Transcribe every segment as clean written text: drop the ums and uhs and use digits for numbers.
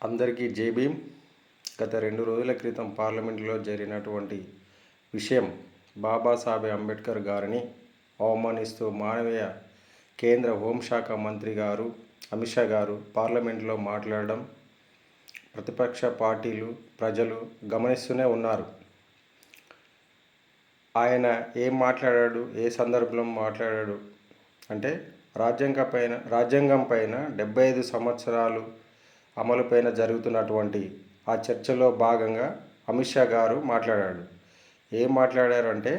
అందరికీ జై భీమ్. గత 2 రోజుల క్రితం పార్లమెంటులో జరిగినటువంటి విషయం బాబాసాహెబ్ అంబేద్కర్ గారిని అవమానిస్తూ మానవీయ కేంద్ర హోంశాఖ మంత్రి గారు అమిత్ షా గారు పార్లమెంటులో మాట్లాడడం ప్రతిపక్ష పార్టీలు ప్రజలు గమనిస్తూనే ఉన్నారు. ఆయన ఏం మాట్లాడాడు, ఏ సందర్భంలో మాట్లాడాడు అంటే రాజ్యాంగం పైన 75 సంవత్సరాలు అమలుపైన జరుగుతున్నటువంటి ఆ చర్చలో భాగంగా అమిత్ షా గారు మాట్లాడాడు. ఏం మాట్లాడారు అంటే,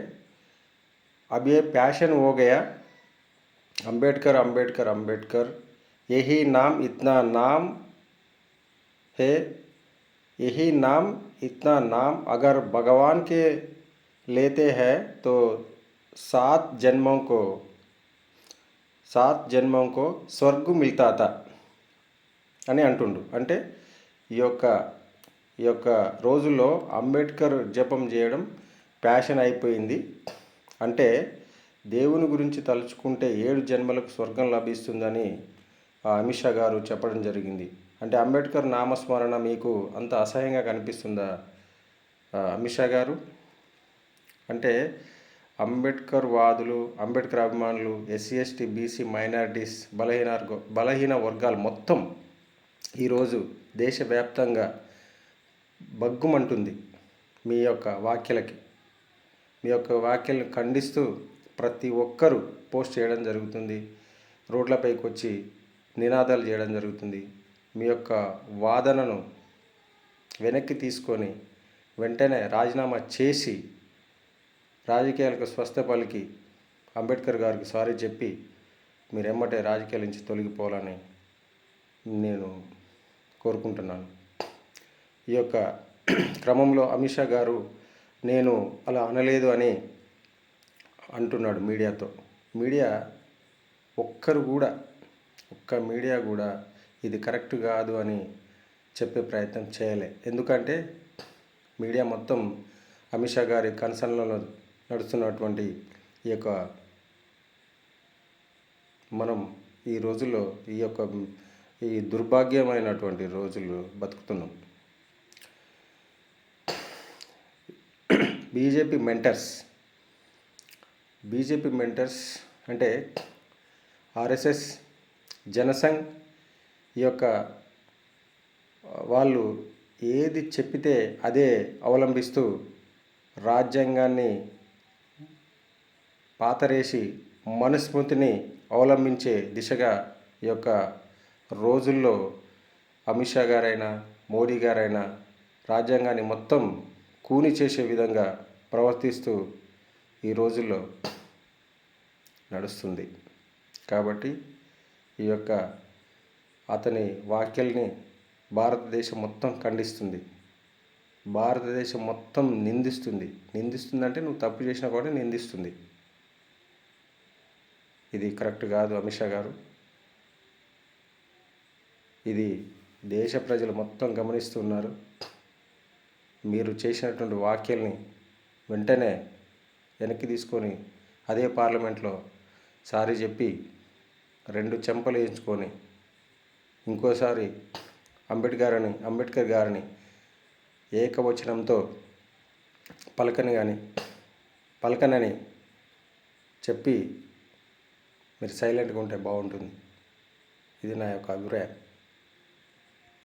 अब ये पैशन हो गया, अंबेडकर अंबेडकर अंबेडकर यही नाम इतना नाम है, यही नाम इतना नाम अगर भगवान के लेते हैं तो 7 जन्मों को स्वर्ग मिलता था అని అంటుండు. అంటే ఈ యొక్క రోజుల్లో అంబేద్కర్ జపం చేయడం ప్యాషన్ అయిపోయింది. అంటే దేవుని గురించి తలుచుకుంటే 7 జన్మలకు స్వర్గం లభిస్తుందని అమిత్ షా గారు చెప్పడం జరిగింది. అంటే అంబేద్కర్ నామస్మరణ మీకు అంత అసహ్యంగా కనిపిస్తుందా అమిత్ షా గారు? అంటే అంబేద్కర్ వాదులు, అంబేద్కర్ అభిమానులు, ఎస్సీ ఎస్టీ బీసీ మైనారిటీస్, బలహీన వర్గాలు మొత్తం ఈరోజు దేశవ్యాప్తంగా బగ్గుమంటుంది మీ యొక్క వ్యాఖ్యలను ఖండిస్తూ ప్రతి ఒక్కరూ పోస్ట్ చేయడం జరుగుతుంది. రోడ్లపైకి వచ్చి నినాదాలు చేయడం జరుగుతుంది. మీ యొక్క వాదనను వెనక్కి తీసుకొని వెంటనే రాజీనామా చేసి రాజకీయాలకు స్వస్థ పలికి అంబేద్కర్ గారికి సారీ చెప్పి మీరు ఎమ్మటే రాజకీయాల నుంచి తొలగిపోవాలని నేను కోరుకుంటున్నాను. ఈ యొక్క క్రమంలో అమిత్ షా గారు నేను అలా అనలేదు అని అంటున్నాడు మీడియాతో. ఒక్క మీడియా కూడా ఇది కరెక్ట్ కాదు అని చెప్పే ప్రయత్నం చేయలే. ఎందుకంటే మీడియా మొత్తం అమిత్ షా గారి కన్సర్న్లలో నడుస్తున్నటువంటి మనం ఈ రోజుల్లో ఈ దుర్భాగ్యమైనటువంటి రోజులు బతుకుతున్నాం. బీజేపీ మెంటర్స్ అంటే ఆర్ఎస్ఎస్, జనసంఘ్ ఈ యొక్క వాళ్ళు ఏది చెప్పితే అదే అవలంబిస్తూ రాజ్యాంగాన్ని పాతరేసి మనుస్మృతిని అవలంబించే దిశగా ఈ యొక్క రోజుల్లో అమిత్ షా గారైనా మోడీ గారైనా రాజ్యాంగాన్ని మొత్తం కూని చేసే విధంగా ప్రవర్తిస్తూ ఈ రోజుల్లో నడుస్తుంది. కాబట్టి ఈ యొక్క అతని వ్యాఖ్యల్ని భారతదేశం మొత్తం ఖండిస్తుంది. భారతదేశం మొత్తం నిందిస్తుందంటే నువ్వు తప్పు చేసినా కూడా నిందిస్తుంది. ఇది కరెక్ట్ కాదు అమిత్ షా గారు. ఇది దేశ ప్రజలు మొత్తం గమనిస్తున్నారు. మీరు చేసినటువంటి వ్యాఖ్యల్ని వెంటనే వెనక్కి తీసుకొని అదే పార్లమెంట్లో సారీ చెప్పి 2 చెంపలు వేయించుకొని ఇంకోసారి అంబేద్కర్ గారిని ఏకవచనంతో పలకనని చెప్పి మీరు సైలెంట్గా ఉంటే బాగుంటుంది. ఇది నా యొక్క అభిప్రాయం.